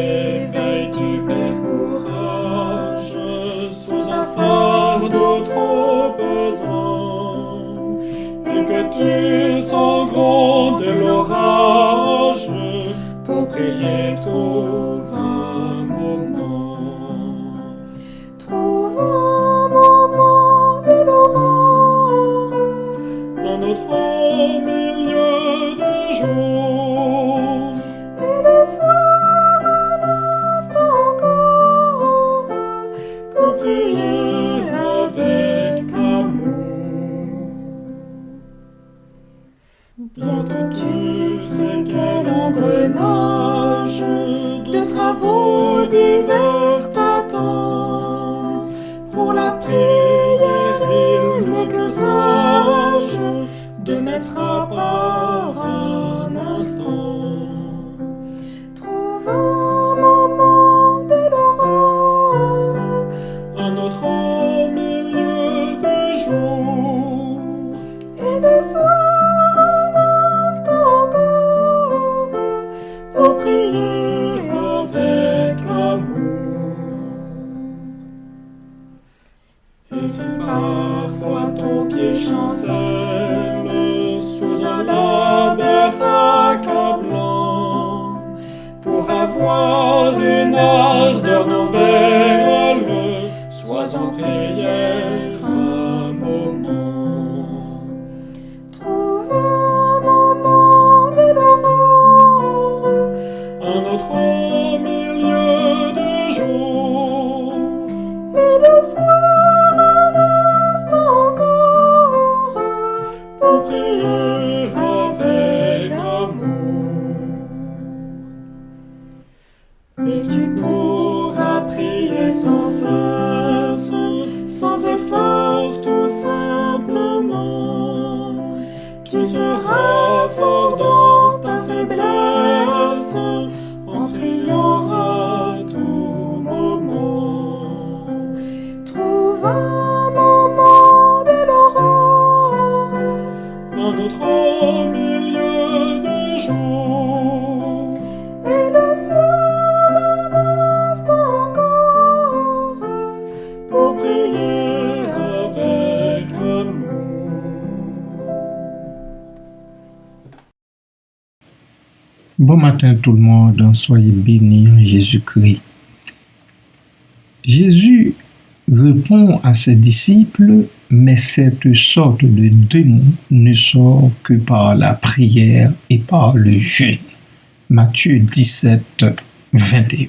réveil, tu perds courage sous un fardeau trop pesant, et que tu sens gronder l'orage. Pour prier, trouve un moment. Trouve un moment de l'aurore, Un autre milieu de jour, et le soir un instant encore, pour prier avec amour. Bientôt tu sais quel engrenage de travaux divers t'attend. Pour la prière, il n'est que sage de mettre à part un instant. Trouve un moment de l'aurore, Un autre milieu de jour, et le soir un instant encore, pour prier avec amour. Et si parfois ton pied chancelle sous un labyrinthe accablant, pour avoir une ardeur nouvelle, sois en prière un moment. Trouve un moment de l'aurore, Un autre milieu de jour, et le soir un instant encore, pour prier avec amour. Et tu pourras prier sans cesse, sans effort tout simplement. Tu seras fort dans ta faiblesse, en priant à tout moment. trouve un moment de l'aurore, Un autre milieu de jour, et le soir un instant encore, pour prier avec amour. Bon matin tout le monde, soyez bénis en Jésus-Christ. Jésus répond à ses disciples, mais cette sorte de démon ne sort que par la prière et par le jeûne. Matthieu 17, 21.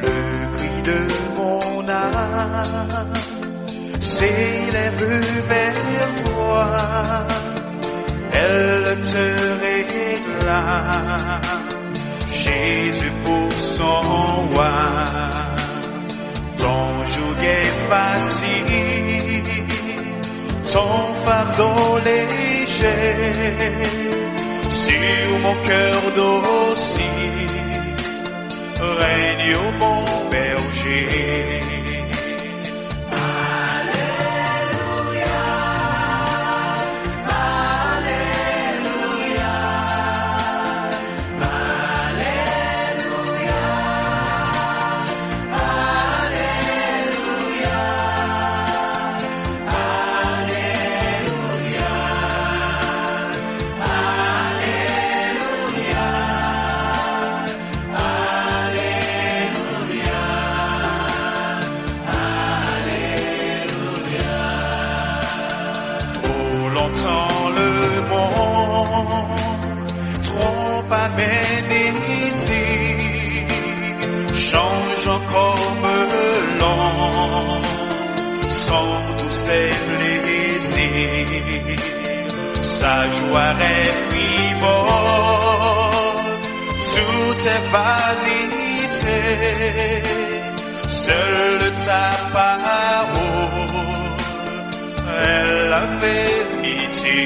Le cri de mon âme s'élève vers toi, elle te réclame, Jésus pour son roi. Ton joug est facile, ton fardeau léger, sur mon cœur docile règne au bon berger. Longtemps le monde trop aménésie change comme l'an sans tous ses plaisirs. Sa joie est frivole, tout est vanité, seule ta parole est la vérité.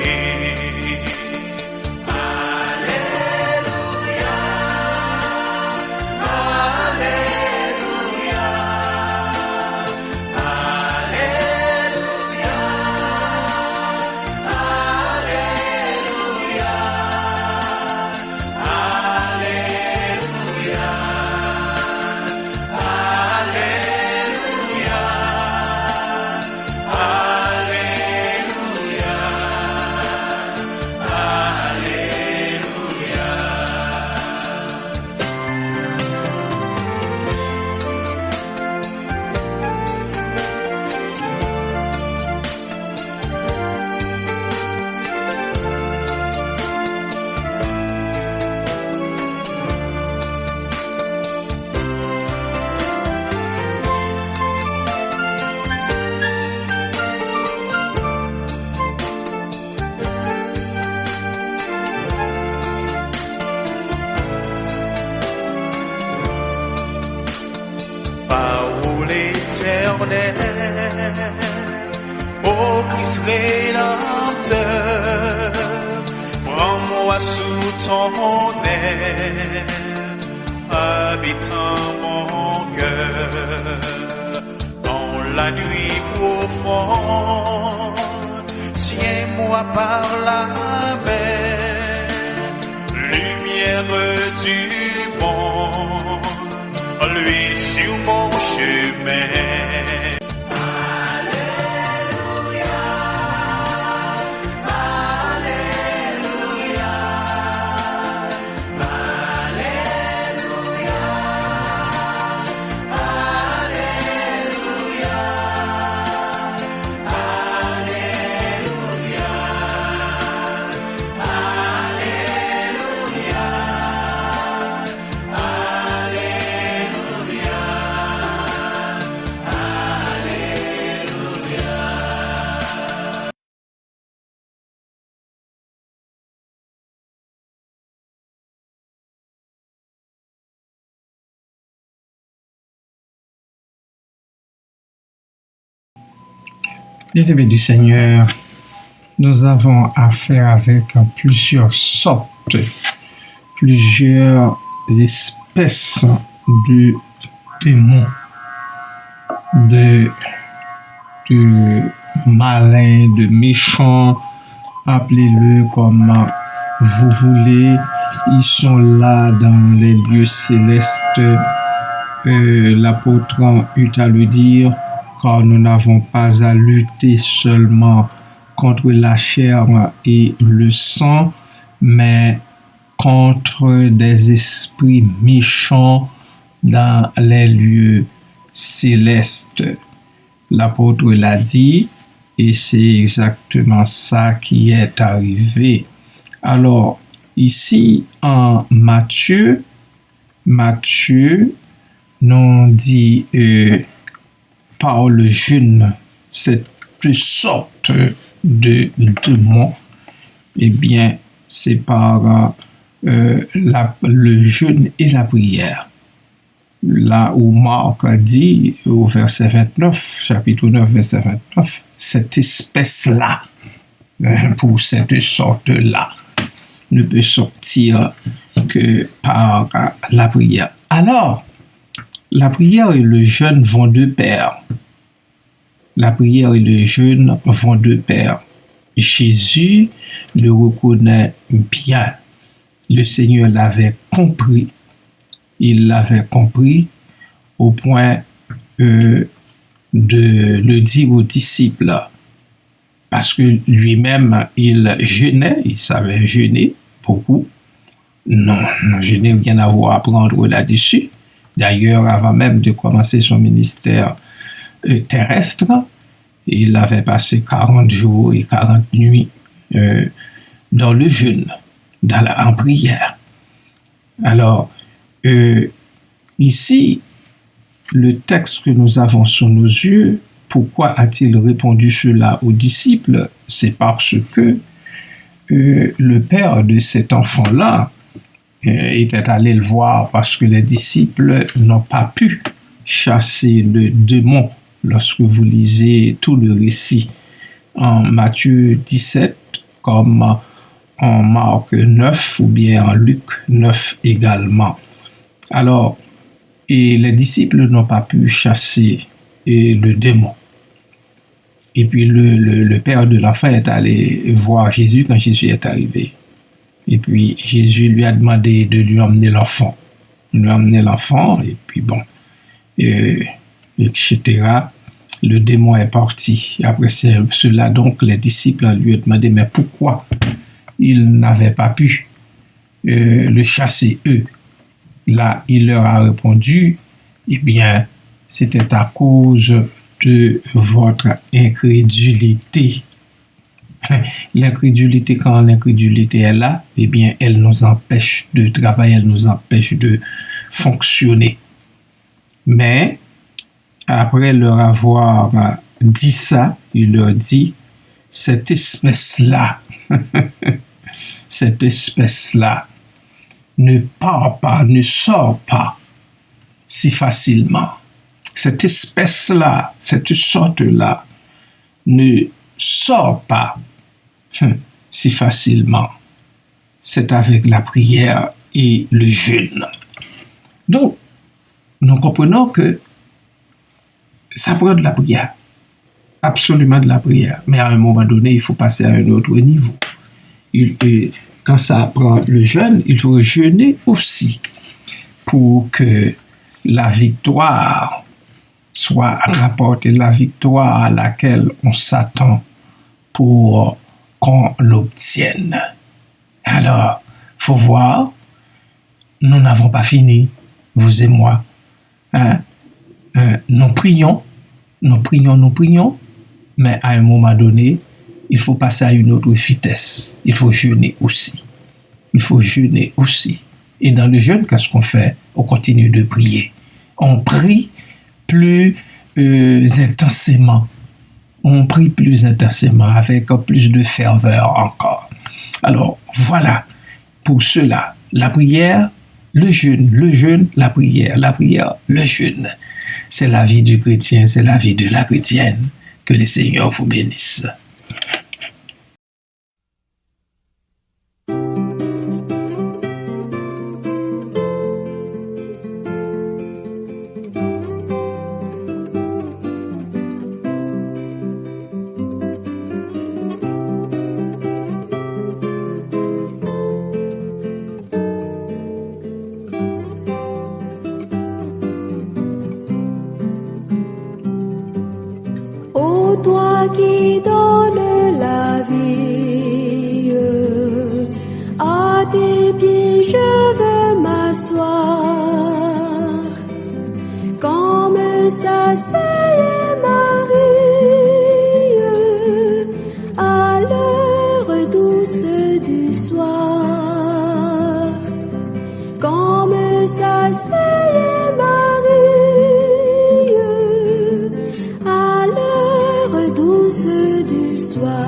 éternel. Ô Christ rédempteur, prends-moi sous ton aile, habitant mon cœur. Dans la nuit profonde, tiens-moi par la main, lumière du monde, lui sur mon chemin. Bien-aimés du Seigneur, nous avons affaire avec plusieurs sortes, plusieurs espèces de démons, de malins, de méchants, appelez-le comme vous voulez. Ils sont là dans les lieux célestes. L'apôtre eut à le dire, car nous n'avons pas à lutter seulement contre la chair et le sang, mais contre des esprits méchants dans les lieux célestes. L'apôtre l'a dit, et c'est exactement ça qui est arrivé. Alors, ici, en Matthieu nous dit par le jeûne, cette sorte de démon, eh bien, c'est par le jeûne et la prière. Là où Marc a dit au verset 29, chapitre 9, verset 29, cette espèce-là, pour cette sorte-là, ne peut sortir que par la prière. Alors, la prière et le jeûne vont de pair. La prière et le jeûne vont de pair. Jésus le reconnaît bien. Le Seigneur l'avait compris. Il l'avait compris au point de le dire aux disciples. Parce que lui-même, il jeûnait, il savait jeûner beaucoup. Non, je n'ai rien à vous apprendre là-dessus. D'ailleurs, avant même de commencer son ministère terrestre, il avait passé 40 jours et 40 nuits dans le jeûne, en prière. Alors, ici, le texte que nous avons sous nos yeux, pourquoi a-t-il répondu cela aux disciples? C'est parce que le père de cet enfant-là était allé le voir parce que les disciples n'ont pas pu chasser le démon lorsque vous lisez tout le récit en Matthieu 17 comme en Marc 9 ou bien en Luc 9 également. Alors, et les disciples n'ont pas pu chasser le démon. Et puis le père de l'enfant est allé voir Jésus quand Jésus est arrivé. Et puis Jésus lui a demandé de lui emmener l'enfant. Il lui a emmené l'enfant et puis bon, etc. Le démon est parti. Après cela, donc, les disciples lui ont demandé, mais pourquoi ils n'avaient pas pu le chasser eux? Là, il leur a répondu, eh bien, c'était à cause de votre incrédulité. L'incrédulité, quand l'incrédulité est là, eh bien, elle nous empêche de travailler, elle nous empêche de fonctionner. Mais, après leur avoir dit ça, il leur dit, cette espèce-là, cette espèce-là ne part pas, ne sort pas si facilement. cette espèce-là, cette sorte-là, ne sort pas si facilement. C'est avec la prière et le jeûne. Donc, nous comprenons que ça prend de la prière, absolument de la prière. Mais à un moment donné, il faut passer à un autre niveau. Quand ça prend le jeûne, il faut jeûner aussi pour que la victoire soit rapportée, la victoire à laquelle on s'attend pour qu'on l'obtienne. Alors, faut voir, nous n'avons pas fini, vous et moi. Nous prions, mais à un moment donné, il faut passer à une autre vitesse. Il faut jeûner aussi. Et dans le jeûne, qu'est-ce qu'on fait? On continue de prier. On prie plus intensément. Avec plus de ferveur encore. Alors, voilà. Pour cela, la prière, le jeûne, la prière, le jeûne. C'est la vie du chrétien, c'est la vie de la chrétienne. Que le Seigneur vous bénisse. Toi qui donnes la vie, à tes pieds je veux m'asseoir, comme s'asseyait Marie à l'heure douce du soir, comme s'asseyait Marie à l'heure douce du soir.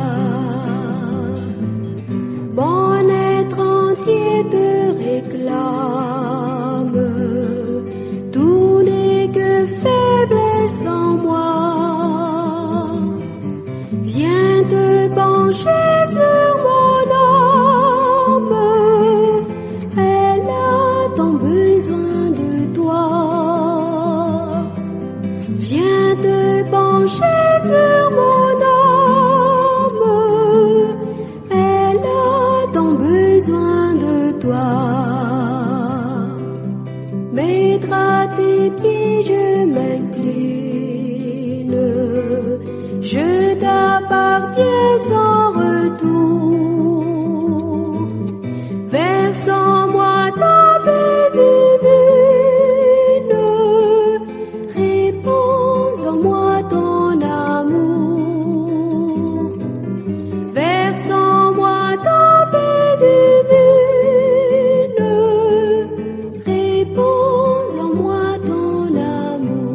Bon être entier te réclame, tout n'est que faiblesse en moi. Viens te pencher sur mon âme, elle a tant besoin de toi. Viens te pencher sur mon âme, elle a tant besoin de toi. Maître à tes pieds je m'incline, je t'appartiens sans retour. Verse en moi ta paix divine, réponds en moi ton amour. Verse en moi ta paix divine, réponds en moi ton amour.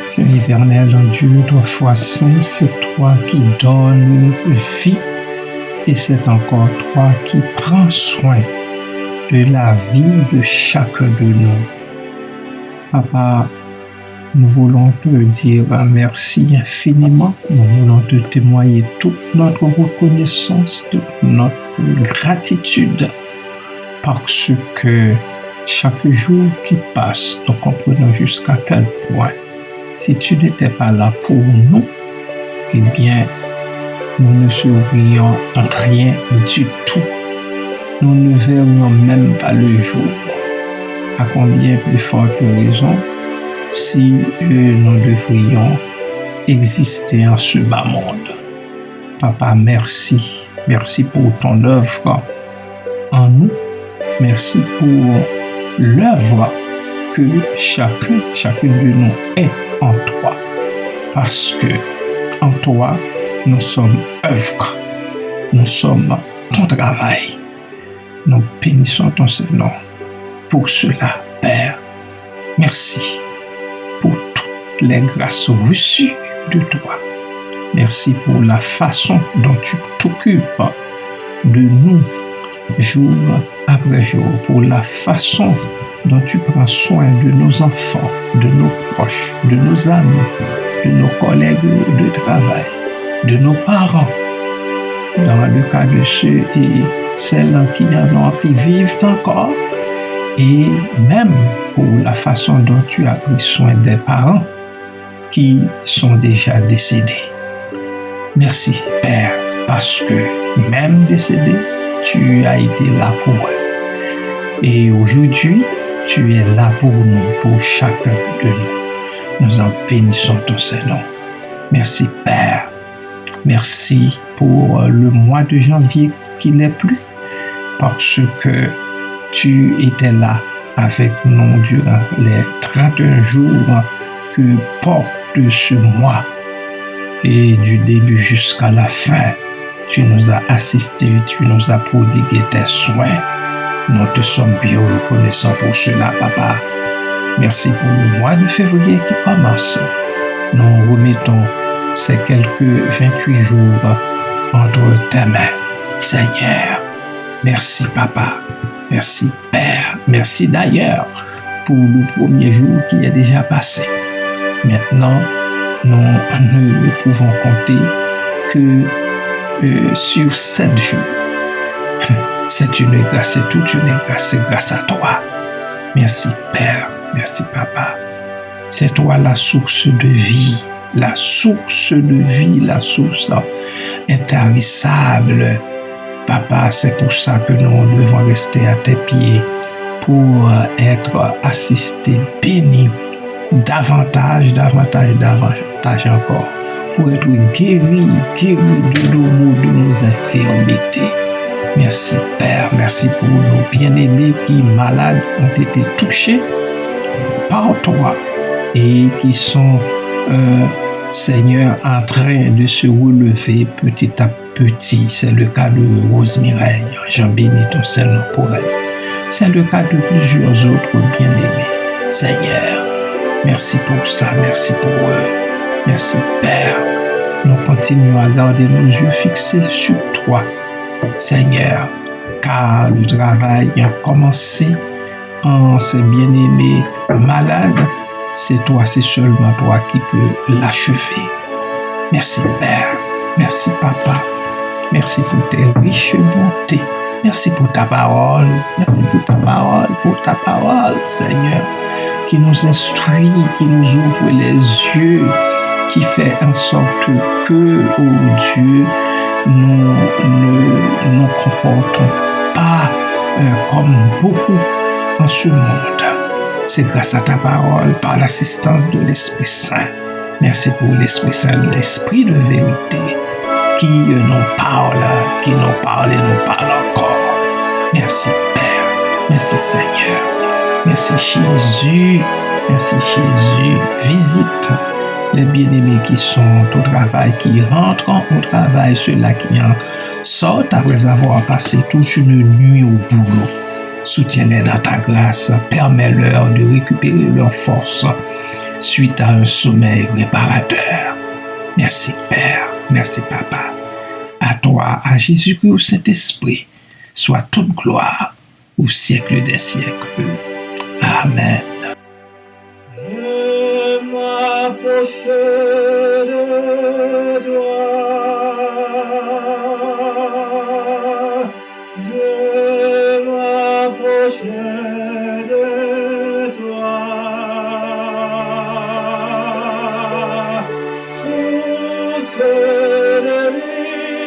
Seigneur éternel, Dieu, 3 fois saint, c'est toi qui donnes vie et c'est encore toi qui prends soin de la vie de chacun de nous. Papa, nous voulons te dire merci infiniment. Nous voulons te témoigner toute notre reconnaissance, toute notre gratitude parce que chaque jour qui passe, nous comprenons jusqu'à quel point si tu n'étais pas là pour nous, eh bien, nous ne serions rien du tout. Nous ne verrions même pas le jour. À combien plus forte raison si nous devrions exister en ce bas monde. Papa, merci. Merci pour ton œuvre en nous. Merci pour l'œuvre que chacune de nous est en toi. Parce que en toi, nous sommes œuvre. Nous sommes ton travail. Nous bénissons ton Seigneur. Pour cela, Père, merci pour toutes les grâces reçues de toi. Merci pour la façon dont tu t'occupes de nous jour après jour, pour la façon dont tu prends soin de nos enfants, de nos proches, de nos amis, de nos collègues de travail, de nos parents, dans le cas de ceux et celles qui en ont appris vivre encore, et même pour la façon dont tu as pris soin des parents qui sont déjà décédés. Merci, Père, parce que même décédés, tu as été là pour eux. Et aujourd'hui, tu es là pour nous, pour chacun de nous. Nous en bénissons ton Seigneur. Merci, Père. Merci pour le mois de janvier qui n'est plus, parce que tu étais là avec nous durant les 31 jours que porte ce mois. Et du début jusqu'à la fin, tu nous as assistés, tu nous as prodigué tes soins. Nous te sommes bien reconnaissants pour cela, Papa. Merci pour le mois de février qui commence. Nous remettons ces quelques 28 jours entre tes mains, Seigneur. Merci, Papa. Merci, Père. Merci d'ailleurs pour le premier jour qui est déjà passé. Maintenant, nous ne pouvons compter que sur 7 jours. C'est une grâce, c'est toute une grâce, c'est grâce à toi. Merci, Père. Merci, Papa. C'est toi la source de vie, la source de vie, la source intarissable. Papa, c'est pour ça que nous devons rester à tes pieds pour être assistés, bénis davantage encore, pour être guéris de nos maux, de nos infirmités. Merci, Père, merci pour nos bien-aimés qui, malades, ont été touchés par toi et qui sont, Seigneur, en train de se relever petit à petit. C'est le cas de Rose Mireille. J'en bénis ton Seigneur pour elle. C'est le cas de plusieurs autres bien-aimés. Seigneur, merci pour ça, merci pour eux. Merci, Père. Nous continuons à garder nos yeux fixés sur toi, Seigneur, car le travail a commencé en ces bien-aimés malades. C'est toi, c'est seulement toi qui peux l'achever. Merci, Père. Merci, Papa. Merci pour tes riches bontés. Merci pour ta parole. Merci pour ta parole, Seigneur, qui nous instruit, qui nous ouvre les yeux, qui fait en sorte que, oh Dieu, nous ne nous comportons pas comme beaucoup en ce monde. C'est grâce à ta parole, par l'assistance de l'Esprit Saint. Merci pour l'Esprit Saint, l'Esprit de vérité, qui nous parle et nous parle encore. Merci, Père. Merci, Seigneur. Merci, Jésus. Merci, Jésus. Visite les bien-aimés qui sont au travail, qui rentrent au travail, ceux-là qui en sortent après avoir passé toute une nuit au boulot. Soutiens-les dans ta grâce, permets-leur de récupérer leur force suite à un sommeil réparateur. Merci, Père. Merci, Papa. À toi, à Jésus-Christ, au Saint-Esprit, soit toute gloire au siècle des siècles. Amen. Je m'approche de toi. Je m'approche de toi. Source de vie.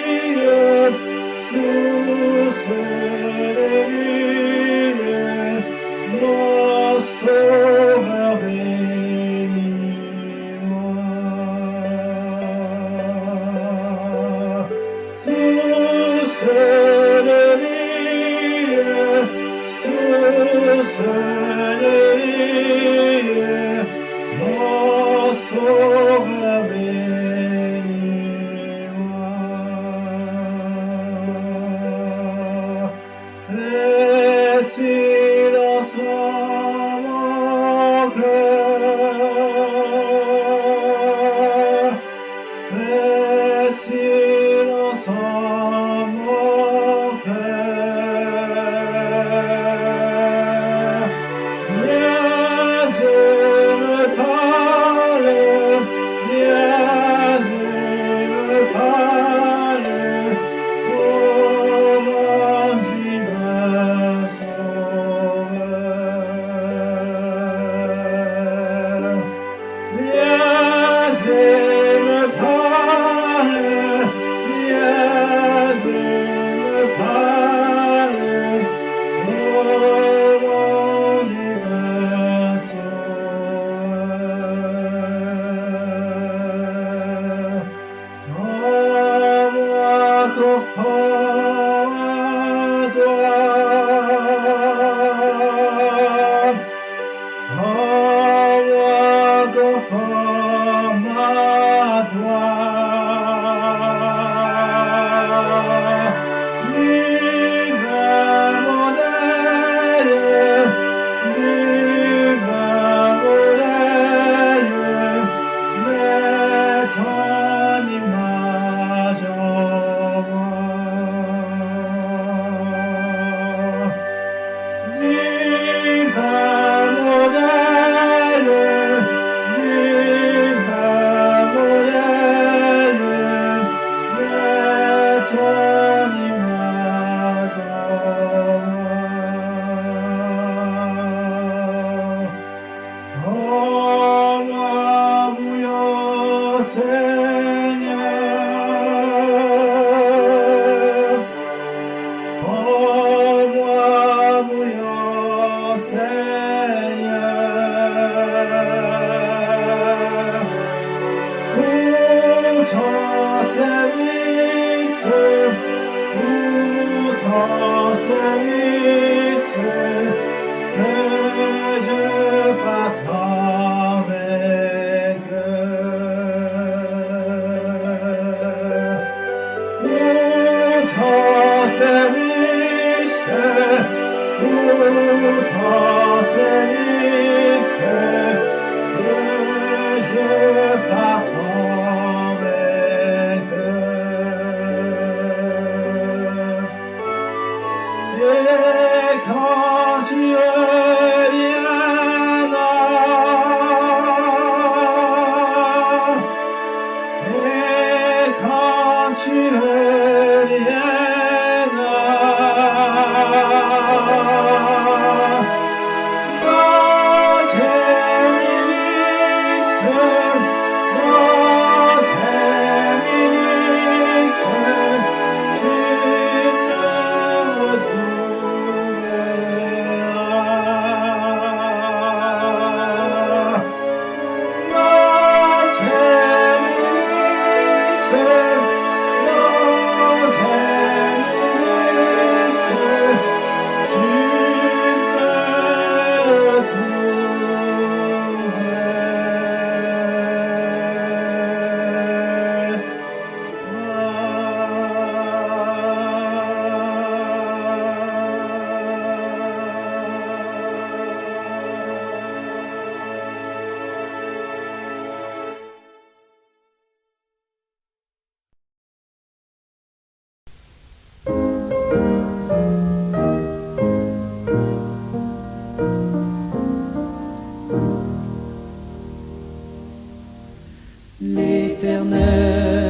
conforme à toi. Divin modèle, mets ton image en moi. Divin modèle, mets ton image en moi. En moi, bouillant Seigneur. En moi, bouillant Seigneur. Pour ton service, que je partage avec eux. Pour ton service, que je partage avec eux. Et quand tu reviendras, et quand tu reviendras, dans tes milices, tu me retrouveras. Dans tes milices, tu L'Éternel